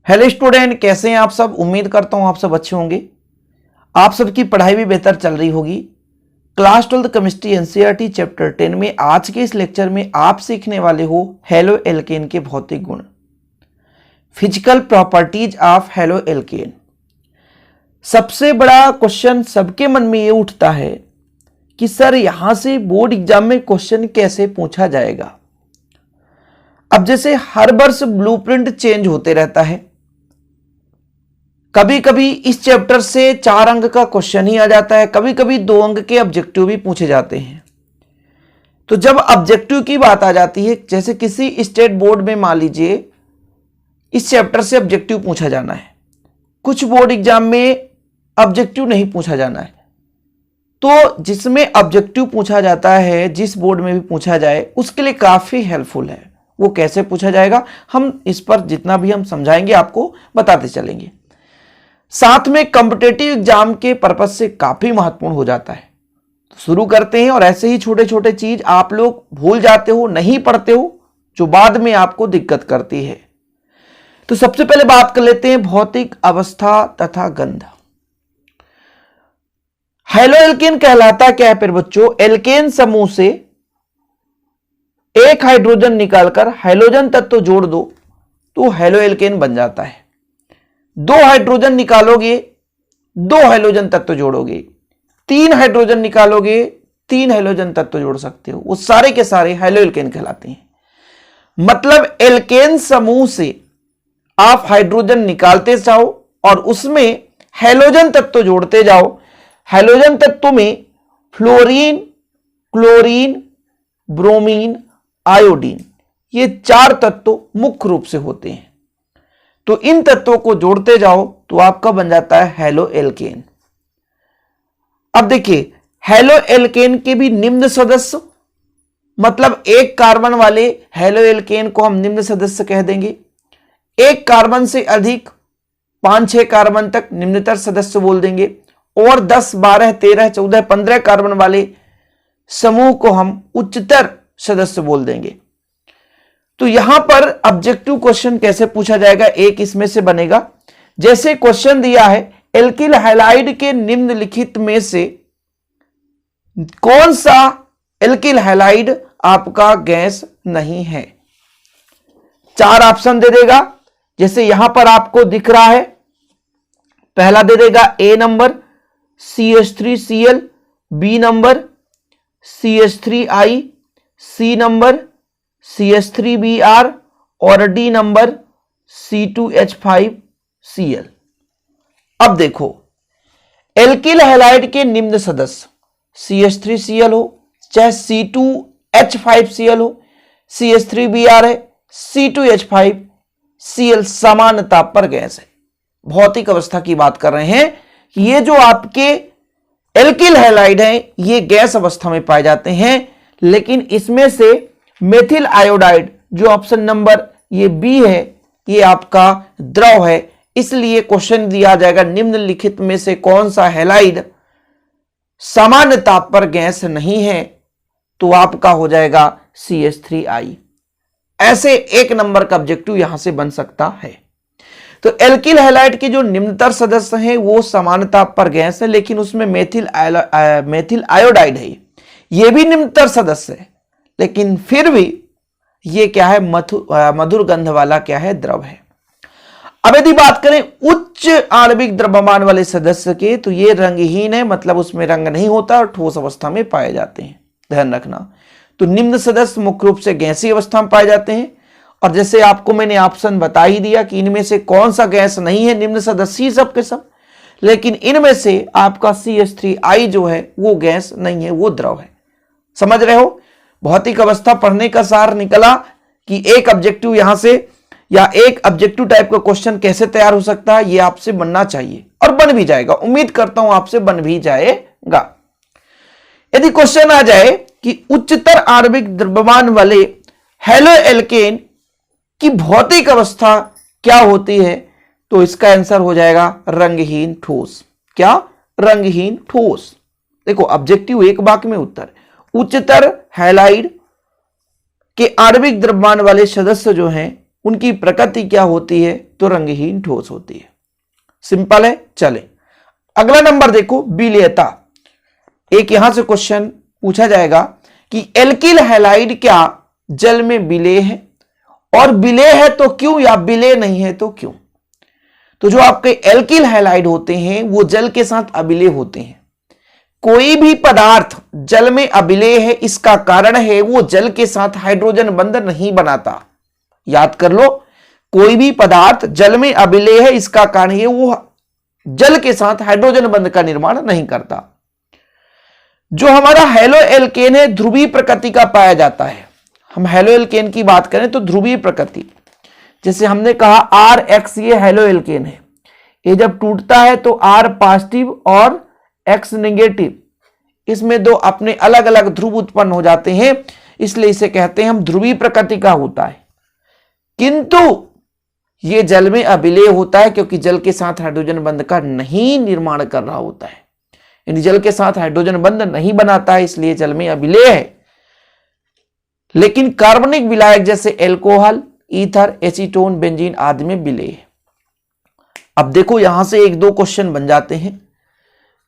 Hello student, कैसे हैं आप सब। उम्मीद करता हूं आप सब अच्छे होंगे। आप सबकी पढ़ाई भी बेहतर चल रही होगी। क्लास 12 केमिस्ट्री एनसीईआरटी चैप्टर 10 में आज के इस लेक्चर में आप सीखने वाले हो हेलो एल्केन के भौतिक गुण, physical properties of halo alkane. सबसे बड़ा क्वेश्चन सबके मन में ये उठता है कि सर यहां से बोर्ड एग्जाम में क्वेश्चन कैसे पूछा जाएगा। अब जैसे हर वर्ष ब्लूप्रिंट चेंज होते रहता है, कभी कभी इस चैप्टर से 4 अंक का क्वेश्चन ही आ जाता है, कभी कभी 2 अंक के ऑब्जेक्टिव भी पूछे जाते हैं। तो जब ऑब्जेक्टिव की बात आ जाती है, जैसे किसी स्टेट बोर्ड में मान लीजिए इस चैप्टर से ऑब्जेक्टिव पूछा जाना है, कुछ बोर्ड एग्जाम में ऑब्जेक्टिव नहीं पूछा जाना है, तो जिसमें ऑब्जेक्टिव पूछा जाता है, जिस बोर्ड में भी पूछा जाए उसके लिए काफी हेल्पफुल है। वो कैसे पूछा जाएगा हम इस पर जितना भी हम समझाएंगे आपको बताते चलेंगे। साथ में कॉम्पिटिटिव एग्जाम के पर्पज से काफी महत्वपूर्ण हो जाता है। तो शुरू करते हैं। और ऐसे ही छोटे छोटे चीज आप लोग भूल जाते हो, नहीं पढ़ते हो, जो बाद में आपको दिक्कत करती है। तो सबसे पहले बात कर लेते हैं भौतिक अवस्था तथा गंध। हेलो एल्केन कहलाता क्या है फिर बच्चों? एल्केन समूह से एक हाइड्रोजन निकालकर हाइड्रोजन तत्व जोड़ दो तो हेलो एल्केन बन जाता है। 2 हाइड्रोजन निकालोगे, 2 हाइड्रोजन तत्व जोड़ोगे, 3 हाइड्रोजन निकालोगे, 3 हाइड्रोजन तत्व जोड़ सकते हो, वो सारे के सारे हेलो एल्केन कहलाते हैं। मतलब एल्केन समूह से आप हाइड्रोजन निकालते जाओ और उसमें हाइड्रोजन तत्व जोड़ते जाओ। हाइड्रोजन तत्व में फ्लोरीन, क्लोरीन, ब्रोमीन, आयोडीन, ये 4 तत्व मुख्य रूप से होते हैं। तो इन तत्वों को जोड़ते जाओ तो आपका बन जाता है हेलो एल्केन। अब देखिए, हेलो एल्केन के भी निम्न सदस्य, मतलब एक कार्बन वाले हेलो एल्केन को हम निम्न सदस्य कह देंगे। एक कार्बन से अधिक 5-6 कार्बन तक निम्नतर सदस्य बोल देंगे। और 10, 12, 13, 14, 15 कार्बन वाले समूह को हम उच्चतर सदस्य बोल देंगे। तो यहां पर ऑब्जेक्टिव क्वेश्चन कैसे पूछा जाएगा, एक इसमें से बनेगा। जैसे क्वेश्चन दिया है, एल्किल हैलाइड के निम्नलिखित में से कौन सा एल्किल हैलाइड आपका गैस नहीं है? 4 ऑप्शन दे देगा। जैसे यहां पर आपको दिख रहा है, पहला दे देगा A number CH3Cl, B number CH3I, C number CH3Br और डी नंबर C2H5Cl। अब देखो, एल्किल हैलाइड के निम्न सदस्य CH3Cl हो, चाहे C2H5Cl हो, CH3Br है, C2H5Cl समान ताप पर गैस है। भौतिक अवस्था की बात कर रहे हैं कि ये जो आपके एल्किल हैलाइड हैं ये गैस अवस्था में पाए जाते हैं। लेकिन इसमें से मेथिल आयोडाइड जो ऑप्शन नंबर ये बी है, ये आपका द्रव है। इसलिए क्वेश्चन दिया जाएगा निम्नलिखित में से कौन सा हैलाइड सामान्य ताप पर गैस नहीं है, तो आपका हो जाएगा CH3I। ऐसे 1 नंबर का ऑब्जेक्टिव यहां से बन सकता है। तो एल्किल हैलाइड के जो निम्नतर सदस्य हैं वो समान ताप पर गैस है, लेकिन उसमें मेथिल आयोडाइड है, ये भी निम्नतर सदस्य है, लेकिन फिर भी ये क्या है, मधुर गंध वाला क्या है, द्रव है। अब यदि बात करें उच्च आणविक द्रव्यमान वाले सदस्य के, तो ये रंगहीन है, मतलब उसमें रंग नहीं होता और ठोस अवस्था में पाए जाते हैं, ध्यान रखना। तो निम्न सदस्य मुख्य रूप से गैसीय अवस्था में पाए जाते हैं। और जैसे आपको मैंने ऑप्शन बता ही दिया कि इनमें से कौन सा गैस नहीं है, निम्न सदस्य सब के सब, लेकिन इनमें से आपका CH3I जो है वो गैस नहीं है, वो द्रव है। समझ रहे हो? भौतिक अवस्था पढ़ने का सार निकला कि एक ऑब्जेक्टिव यहां से या एक ऑब्जेक्टिव टाइप का क्वेश्चन कैसे तैयार हो सकता है, ये आपसे बनना चाहिए और बन भी जाएगा। उम्मीद करता हूं आपसे बन भी जाएगा। यदि क्वेश्चन आ जाए कि उच्चतर आणविक द्रव्यमान वाले हेलो एल्केन की भौतिक अवस्था क्या होती है, तो इसका आंसर हो जाएगा रंगहीन ठोस। क्या? रंगहीन ठोस। देखो ऑब्जेक्टिव एक वाक्य में उत्तर। उच्चतर हैलाइड के आणविक द्रव्यमान वाले सदस्य जो हैं उनकी प्रकृति क्या होती है? तो रंगहीन ठोस होती है। सिंपल है। चले अगला नंबर देखो, विलेयता। एक यहां से क्वेश्चन पूछा जाएगा कि एल्किल हैलाइड क्या जल में विलेय है, और विलेय है तो क्यों, या विलेय नहीं है तो क्यों? तो जो आपके एल्किल हैलाइड होते हैं वो जल के साथ अविलेय होते हैं। कोई भी पदार्थ जल में अविलेय है, इसका कारण है वो जल के साथ हाइड्रोजन बंध नहीं बनाता। याद कर लो, कोई भी पदार्थ जल में अविलेय है, इसका कारण है वो जल के साथ हाइड्रोजन बंध का निर्माण नहीं करता। जो हमारा हेलो एल्केन है ध्रुवीय प्रकृति का पाया जाता है। हम हेलो एल्केन की बात करें तो ध्रुवीय प्रकृति, जैसे हमने कहा RX ये हेलो एल्केन है, ये जब टूटता है तो R पॉजिटिव और X नेगेटिव, इसमें दो अपने अलग अलग ध्रुव उत्पन्न हो जाते हैं, इसलिए इसे कहते हैं हम ध्रुवीय प्रकृति का होता है। किंतु यह जल में अविलेय होता है क्योंकि जल के साथ हाइड्रोजन बंध का नहीं निर्माण कर रहा होता है, यानी जल के साथ हाइड्रोजन बंध नहीं बनाता है, इसलिए जल में अविलेय है। लेकिन कार्बनिक विलायक जैसे एल्कोहल, ईथर, एसीटोन, बेंजीन आदि में विलेय है। अब देखो यहां से एक दो क्वेश्चन बन जाते हैं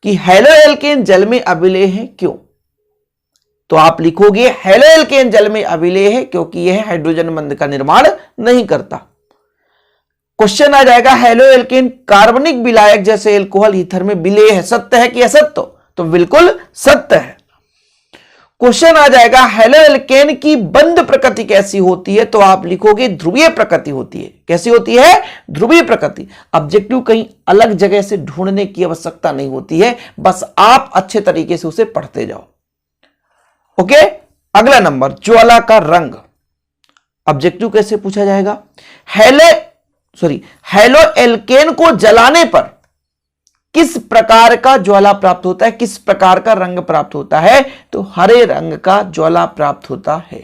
कि हेलो एल्केन जल में अविलेय है क्यों? तो आप लिखोगे हेलो एल्केन जल में अविलेय है क्योंकि यह हाइड्रोजन बंध का निर्माण नहीं करता। क्वेश्चन आ जाएगा हेलो एल्केन कार्बनिक विलायक जैसे एल्कोहल, ईथर में विलेय है, सत्य है कि असत्य? तो बिल्कुल सत्य है। क्वेश्चन आ जाएगा हेलो एल्केन की बंध प्रकृति कैसी होती है? तो आप लिखोगे ध्रुवीय प्रकृति होती है। कैसी होती है? ध्रुवीय प्रकृति। ऑब्जेक्टिव कहीं अलग जगह से ढूंढने की आवश्यकता नहीं होती है, बस आप अच्छे तरीके से उसे पढ़ते जाओ। ओके, अगला नंबर, ज्वाला का रंग। ऑब्जेक्टिव कैसे पूछा जाएगा? हेलो एल्केन को जलाने पर किस प्रकार का ज्वाला प्राप्त होता है, किस प्रकार का रंग प्राप्त होता है? तो हरे रंग का ज्वाला प्राप्त होता है।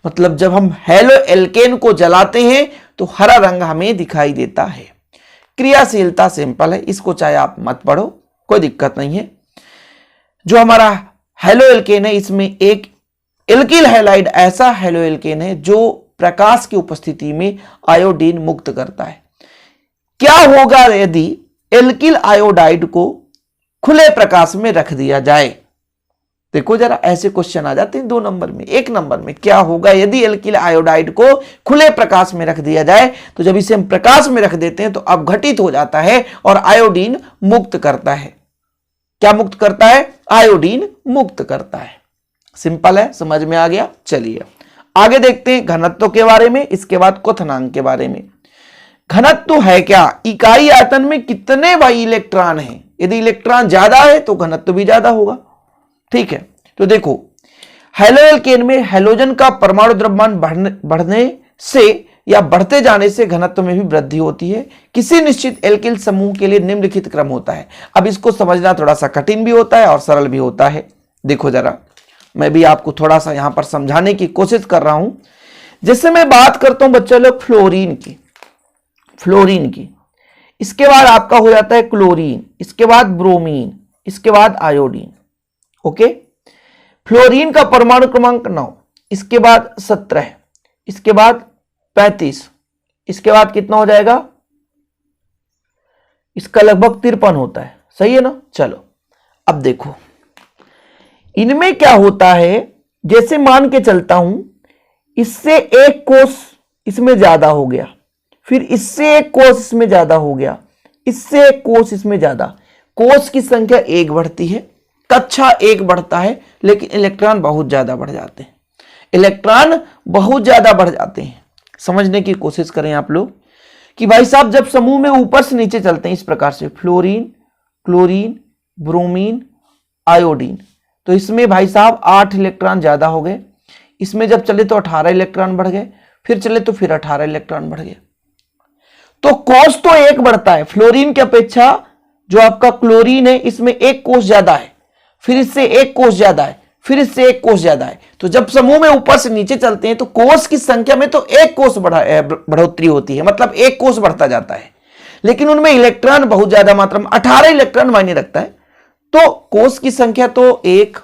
मतलब जब हम हेलो एल्केन को जलाते हैं तो हरा रंग हमें दिखाई देता है। क्रियाशीलता सिंपल है, इसको चाहे आप मत पढ़ो, कोई दिक्कत नहीं है। जो हमारा हेलो एल्केन है इसमें एक एल्किल हैलाइड ऐसा हेलो एल्केन है जो प्रकाश की उपस्थिति में आयोडीन मुक्त करता है। क्या होगा यदि एल्किल आयोडाइड को खुले प्रकाश में रख दिया जाए? देखो जरा, ऐसे क्वेश्चन आ जाते हैं 2 नंबर में, 1 नंबर में। क्या होगा यदि एल्किल आयोडाइड को खुले प्रकाश में रख दिया जाए? तो जब इसे हम प्रकाश में रख देते हैं तो अपघटित हो जाता है और आयोडीन मुक्त करता है। क्या मुक्त करता है? आयोडीन मुक्त करता है। सिंपल है, समझ में आ गया। चलिए आगे देखते हैं घनत्व के बारे में, इसके बाद क्वथनांक के बारे में। घनत्व है क्या? इकाई आयतन में कितने वाई इलेक्ट्रॉन हैं। यदि इलेक्ट्रॉन ज्यादा है तो घनत्व भी ज्यादा होगा। ठीक है, तो देखो हेलो एल्केन में हैलोजन का परमाणु द्रव्यमान बढ़ने से या बढ़ते जाने से घनत्व में भी वृद्धि होती है। किसी निश्चित एल्किल समूह के लिए निम्नलिखित क्रम होता है। अब इसको समझना थोड़ा सा कठिन भी होता है और सरल भी होता है। देखो जरा, मैं भी आपको थोड़ा सा यहां पर समझाने की कोशिश कर रहा हूं। जैसे मैं बात करता हूं बच्चों लोग फ्लोरीन की, इसके बाद आपका हो जाता है क्लोरीन, इसके बाद ब्रोमीन, इसके बाद आयोडीन। ओके, फ्लोरीन का परमाणु क्रमांक 9, इसके बाद 17, इसके बाद 35, इसके बाद कितना हो जाएगा? इसका लगभग 53 होता है। सही है ना? चलो अब देखो इनमें क्या होता है। जैसे मान के चलता हूं इससे एक कोष इसमें ज्यादा हो गया, फिर इससे एक कोष इसमें ज्यादा हो गया, इससे एक कोष इसमें ज्यादा, कोष की संख्या 1 बढ़ती है, कक्षा 1 बढ़ता है, लेकिन इलेक्ट्रॉन बहुत ज्यादा बढ़ जाते हैं। इलेक्ट्रॉन बहुत ज्यादा बढ़ जाते हैं। समझने की कोशिश करें आप लोग कि भाई साहब जब समूह में ऊपर से नीचे चलते हैं इस प्रकार से फ्लोरीन, क्लोरीन, ब्रोमीन, आयोडीन, तो इसमें भाई साहब 8 इलेक्ट्रॉन ज्यादा हो गए। इसमें जब चले तो 18 इलेक्ट्रॉन बढ़ गए, फिर चले तो फिर 18 इलेक्ट्रॉन बढ़ गए। तो कोष तो 1 बढ़ता है। फ्लोरीन की अपेक्षा जो आपका क्लोरीन है इसमें 1 कोष ज्यादा है, फिर इससे 1 कोष ज्यादा है, फिर इससे 1 कोष ज्यादा है। तो जब समूह में ऊपर से नीचे चलते हैं तो कोष की संख्या में तो 1 कोष बढ़ोतरी होती है, मतलब 1 कोष बढ़ता जाता है, लेकिन उनमें इलेक्ट्रॉन बहुत ज्यादा मात्रा में 18 इलेक्ट्रॉन मायने रखता है। तो कोष की संख्या तो 1।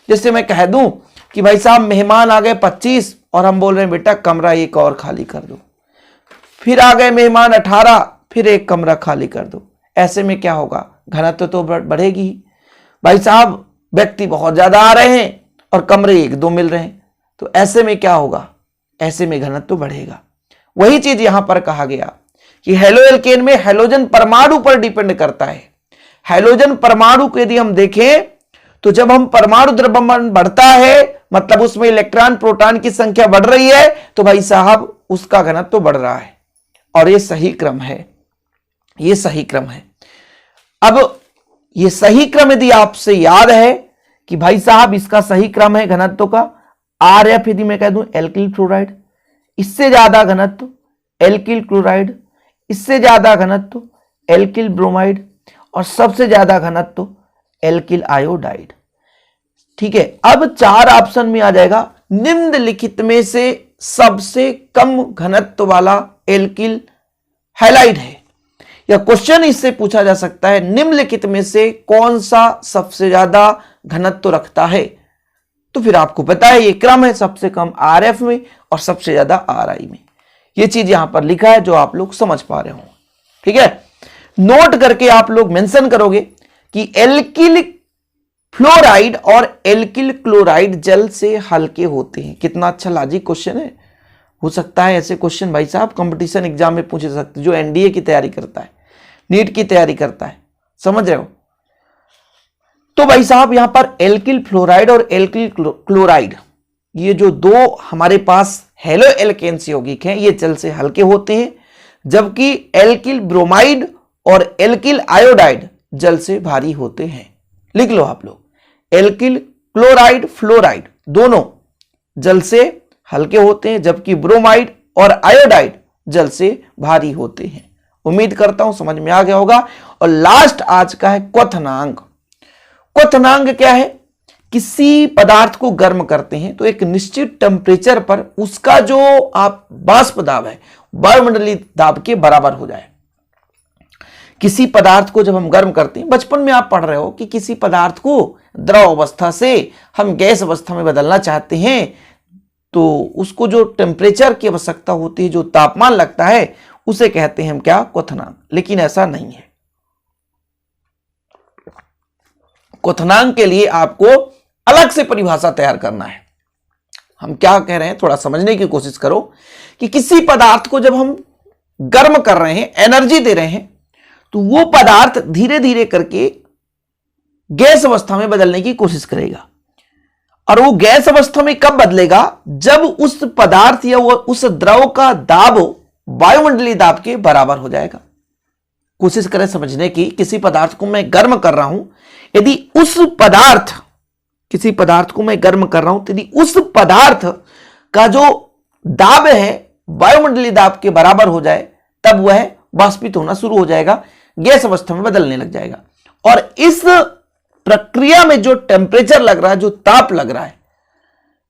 जैसे मैं कह दूं कि भाई साहब मेहमान आ गए 25 और हम बोल रहे हैं बेटा कमरा 1 और खाली कर दो, फिर आ गए मेहमान 18, फिर एक कमरा खाली कर दो। ऐसे में क्या होगा, घनत्व तो बढ़ेगी ही। भाई साहब व्यक्ति बहुत ज्यादा आ रहे हैं और कमरे 1-2 मिल रहे हैं, तो ऐसे में क्या होगा, ऐसे में घनत्व बढ़ेगा। वही चीज यहां पर कहा गया कि हेलो एल्केन में हैलोजन परमाणु पर डिपेंड करता है। हैलोजन परमाणु को यदि हम देखें तो जब हम परमाणु द्रव्यमान बढ़ता है, मतलब उसमें इलेक्ट्रॉन प्रोटॉन की संख्या बढ़ रही है, तो भाई साहब उसका घनत्व तो बढ़ रहा है। और ये सही क्रम है, ये सही क्रम है। अब ये सही क्रम यदि आपसे याद है कि भाई साहब इसका सही क्रम है घनत्व का, RF यदि मैं कह दूं एल्किल फ्लोराइड, इससे ज्यादा घनत्व एल्किल क्लोराइड, इससे ज्यादा घनत्व एल्किल ब्रोमाइड, और सबसे ज्यादा घनत्व एल्किल आयोडाइड। ठीक है, अब 4 ऑप्शन में आ जाएगा निम्नलिखित में से सबसे कम घनत्व वाला एल्किल हैलाइड है, या क्वेश्चन इससे पूछा जा सकता है निम्नलिखित में से कौन सा सबसे ज्यादा घनत्व रखता है। तो फिर आपको पता है ये क्रम है, सबसे कम RF में और सबसे ज्यादा RI में। ये चीज यहां पर लिखा है जो आप लोग समझ पा रहे हो। ठीक है, नोट करके आप लोग मेंशन करोगे कि एल्किल फ्लोराइड और एल्किल क्लोराइड जल से हल्के होते हैं। कितना अच्छा लॉजिक क्वेश्चन है। हो सकता है ऐसे क्वेश्चन भाई साहब कंपटीशन एग्जाम में पूछे सकते, जो NDA की तैयारी करता है, नीट की तैयारी करता है, समझ रहे हो। तो भाई साहब यहां पर एल्किल फ्लोराइड और एल्किल क्लोराइड, ये जो 2 हमारे पास हेलो एल्केन्स यौगिक हैं, ये जल से हल्के होते हैं, जबकि एल्किल ब्रोमाइड और एल्किल आयोडाइड जल से भारी होते हैं। लिख लो आप लोग, एल्किल क्लोराइड फ्लोराइड दोनों जल से हल्के होते हैं, जबकि ब्रोमाइड और आयोडाइड जल से भारी होते हैं। उम्मीद करता हूं समझ में आ गया होगा। और लास्ट आज का है क्वथनांक। क्वथनांक क्या है, किसी पदार्थ को गर्म करते हैं तो एक निश्चित टेम्परेचर पर उसका जो आप वाष्प दाब है वायुमंडलीय दाब के बराबर हो जाए। किसी पदार्थ को जब हम गर्म करते हैं, बचपन में आप पढ़ रहे हो कि किसी पदार्थ को द्रव अवस्था से हम गैस अवस्था में बदलना चाहते हैं, तो उसको जो टेम्परेचर की आवश्यकता होती है, जो तापमान लगता है, उसे कहते हैं हम क्या, क्वथनांक। लेकिन ऐसा नहीं है। क्वथनांक के लिए आपको अलग से परिभाषा तैयार करना है। हम क्या कह रहे हैं, थोड़ा समझने की कोशिश करो कि किसी पदार्थ को जब हम गर्म कर रहे हैं, एनर्जी दे रहे हैं, तो वो पदार्थ धीरे धीरे करके गैस अवस्था में बदलने की कोशिश करेगा। और वो गैस अवस्था में कब बदलेगा, जब उस पदार्थ या उस द्रव का दाब वायुमंडलीय दाब के बराबर हो जाएगा। कोशिश करें समझने की, किसी पदार्थ को मैं गर्म कर रहा हूं, यदि उस पदार्थ, किसी पदार्थ को मैं गर्म कर रहा हूं, यदि उस पदार्थ का जो दाब है वायुमंडलीय दाब के बराबर हो जाए, तब वह वाष्पित होना शुरू हो जाएगा, गैस अवस्था में बदलने लग जाएगा। और इस प्रक्रिया में जो टेम्परेचर लग रहा है, जो ताप लग रहा है,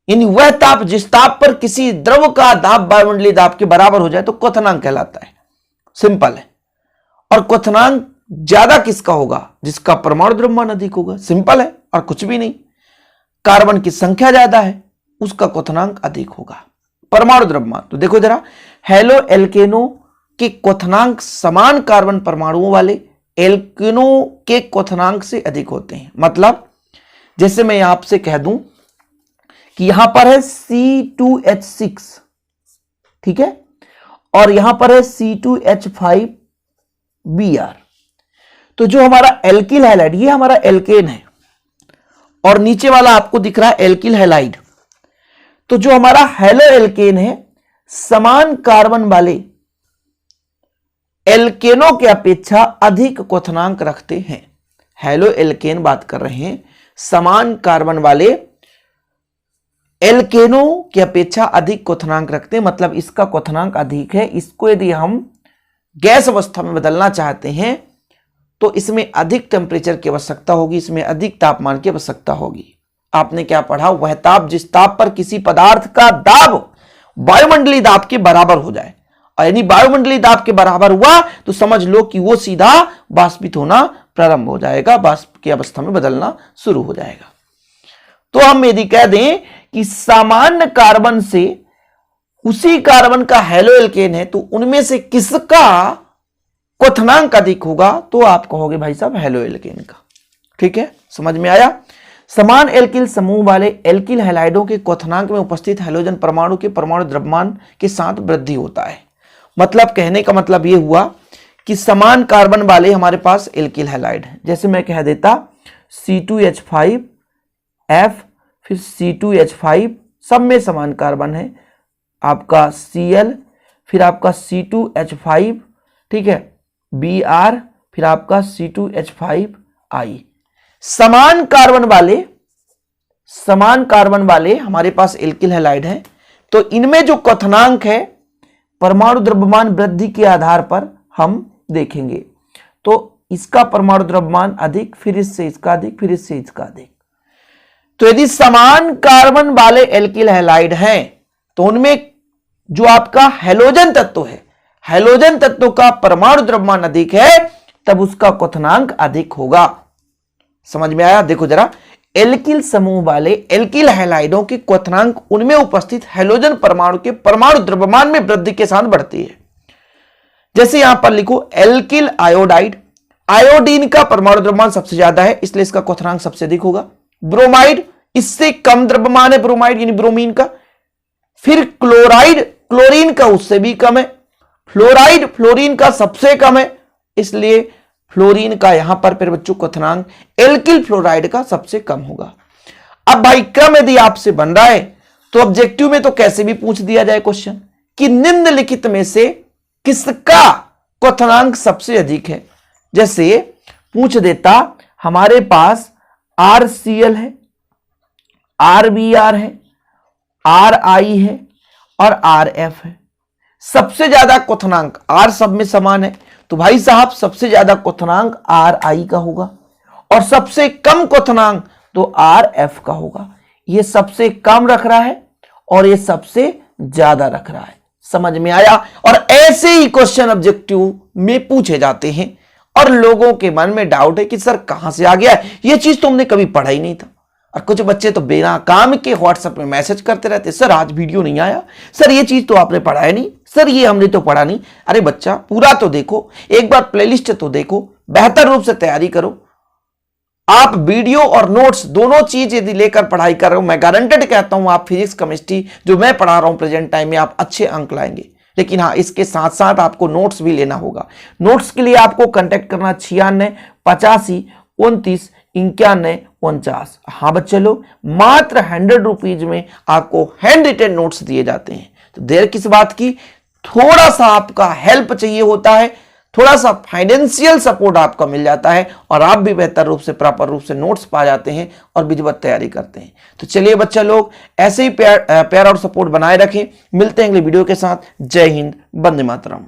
यानी वह ताप जिस ताप पर किसी द्रव का दाब वायुमंडलीय दाब के बराबर हो जाए, तो क्वथनांक कहलाता है। सिंपल है। और क्वथनांक ज्यादा किसका होगा, जिसका परमाणु द्रव्यमान अधिक होगा। सिंपल है और कुछ भी नहीं। कार्बन की संख्या ज्यादा है, उसका क्वथनांक अधिक होगा। परमाणु द्रव्यमान तो देखो जरा, हेलो एल्केनो के क्वथनांक समान कार्बन परमाणुओं वाले एल्केनो के क्वथनांक से अधिक होते हैं। मतलब जैसे मैं आपसे कह दूं कि यहां पर है C2H6, ठीक है, और यहां पर है C2H5Br। तो जो हमारा एल्किल हैलाइड, ये हमारा एल्केन है, और नीचे वाला आपको दिख रहा है एल्किल हैलाइड। तो जो हमारा हेलो एल्केन है, समान कार्बन वाले एल्केनों की अपेक्षा अधिक क्वथनांक रखते हैं। हेलो एल्केन बात कर रहे हैं, समान कार्बन वाले एल्केनों की अपेक्षा अधिक क्वथनांक रखते हैं, मतलब इसका क्वथनांक अधिक है। इसको यदि हम गैस अवस्था में बदलना चाहते हैं, तो इसमें अधिक टेम्परेचर की आवश्यकता होगी, इसमें अधिक तापमान की आवश्यकता होगी। आपने क्या पढ़ा, वह ताप जिस ताप पर किसी पदार्थ का दाब वायुमंडलीय दाब के बराबर हो जाए, और यदि वायुमंडलीय दाब के बराबर हुआ तो समझ लो कि वो सीधा वाष्पित होना प्रारंभ हो जाएगा, वाष्प की अवस्था में बदलना शुरू हो जाएगा। तो हम यदि कह दें कि सामान्य कार्बन से उसी कार्बन का हेलो एल्केन है, तो उनमें से किसका क्वथनांक अधिक होगा, तो आप कहोगे भाई साहब हेलो एल्केन का। ठीक है, समझ में आया। समान एल्किल समूह वाले एल्किल हैलाइडों के क्वथनांक में उपस्थित हैलोजन परमाणु के परमाणु द्रव्यमान के साथ वृद्धि होता है। मतलब कहने का मतलब यह हुआ कि समान कार्बन वाले हमारे पास एल्किल हैलाइड है, जैसे मैं कह देता C2H5F, फिर C2H5, सब में समान कार्बन है, आपका Cl, फिर आपका C2H5, ठीक है, Br, फिर आपका C2H5I। समान कार्बन वाले हमारे पास एल्किल हैलाइड है, तो इनमें जो क्वथनांक है परमाणु द्रव्यमान वृद्धि के आधार पर हम देखेंगे। तो इसका परमाणु द्रव्यमान अधिक, फिर इससे इसका अधिक, फिर इससे इसका अधिक। तो यदि समान कार्बन वाले एल्किल हैलाइड हैं तो उनमें जो आपका हैलोजन तत्व है, हैलोजन तत्व का परमाणु द्रव्यमान अधिक है, तब उसका क्वथनांक अधिक होगा। समझ में आया। देखो जरा, एल्किल समूह वाले एल्किल हैलाइडों के क्वथनांक उनमें उपस्थित हैलोजन परमाणु के परमाणु द्रव्यमान में वृद्धि के साथ बढ़ती है। जैसे यहां पर लिखो एल्किल आयोडाइड, आयोडीन का परमाणु द्रव्यमान सबसे ज्यादा है, इसलिए इसका क्वथनांक सबसे अधिक होगा। ब्रोमाइड, इससे कम द्रव्यमान है ब्रोमाइड यानी ब्रोमीन का। फिर क्लोराइड, क्लोरीन का उससे भी कम है। फ्लोराइड, फ्लोरीन का सबसे कम है, इसलिए फ्लोरीन का यहां पर फिर बच्चों क्वथनांक एल्किल फ्लोराइड का सबसे कम होगा। अब भाई क्रम यदि आपसे बन रहा है तो ऑब्जेक्टिव में तो कैसे भी पूछ दिया जाए क्वेश्चन कि निम्नलिखित में से किसका क्वथनांक सबसे अधिक है। जैसे पूछ देता हमारे पास RCl है, RBr है, RI है और RF है। सबसे ज्यादा क्वथनांक R सब में समान है, तो भाई साहब सबसे ज्यादा क्वथनांक RI का होगा और सबसे कम क्वथनांक तो RF का होगा। ये सबसे कम रख रहा है और ये सबसे ज्यादा रख रहा है। समझ में आया। और ऐसे ही क्वेश्चन ऑब्जेक्टिव में पूछे जाते हैं और लोगों के मन में डाउट है कि सर कहां से आ गया है, ये चीज तो हमने कभी पढ़ा ही नहीं था। और कुछ बच्चे तो बिना काम के व्हाट्सएप में मैसेज करते रहते, सर आज वीडियो नहीं आया, सर ये चीज तो आपने पढ़ाया नहीं, सर ये हमने तो पढ़ा नहीं। अरे बच्चा पूरा तो देखो, एक बार प्लेलिस्ट तो देखो, बेहतर रूप से तैयारी करो। आप वीडियो और नोट्स दोनों चीज यदि लेकर पढ़ाई कर रहे हो, मैं गारंटेड कहता हूं आप फिजिक्स केमिस्ट्री जो मैं पढ़ा रहा हूं प्रेजेंट टाइम में आप अच्छे अंक लाएंगे। लेकिन हाँ, इसके साथ साथ आपको नोट्स भी लेना होगा। नोट्स के लिए आपको कांटेक्ट करना 96 85 29 91 49। हाँ बच्चे लोग, मात्र 100 रुपीज में आपको हैंड रिटेन नोट्स दिए जाते हैं। तो देर किस बात की, थोड़ा सा आपका हेल्प चाहिए होता है, थोड़ा सा फाइनेंशियल सपोर्ट आपका मिल जाता है और आप भी बेहतर रूप से प्रॉपर रूप से नोट्स पा जाते हैं और विधिवत तैयारी करते हैं। तो चलिए बच्चा लोग ऐसे ही प्यार और सपोर्ट बनाए रखें। मिलते हैं अगले वीडियो के साथ। जय हिंद, वंदे मातरम।